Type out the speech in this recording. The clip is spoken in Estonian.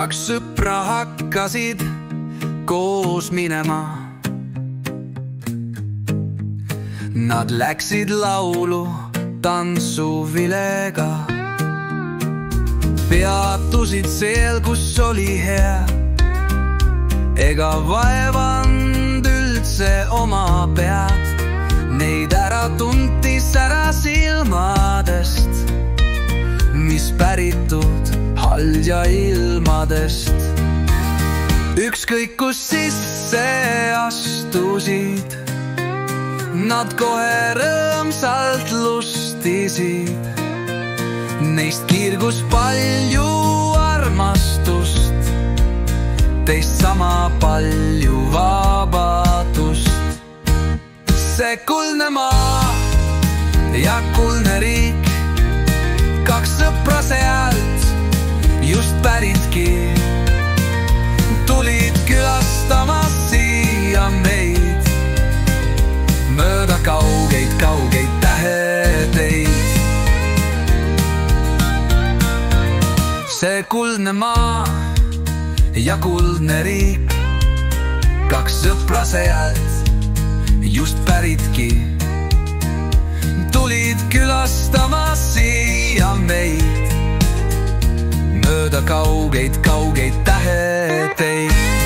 Kaks sõpra hakkasid koos minema. Nad läksid laulu tantsuvilega. Peatusid seal, kus oli hea. Ega vaevand üldse oma pead. Neid ära tunti sära silmadest, mis päritud halja ilmadest. Ükskõik kus sisse astusid, nad kohe rõõmsalt lustisid. Neist kiirgus palju armastust, teist sama palju vabadust. See kuldne maa ja kuldne riik, kaks sõpra sealt just päritki. Tulid külastama siia meid, mööda kaugeid täheteid. See kuldne maa ja kuldne riik, kaks sõpra sealt just päritki. Tulid külastama siia meid, mööda kaugeid täheteid.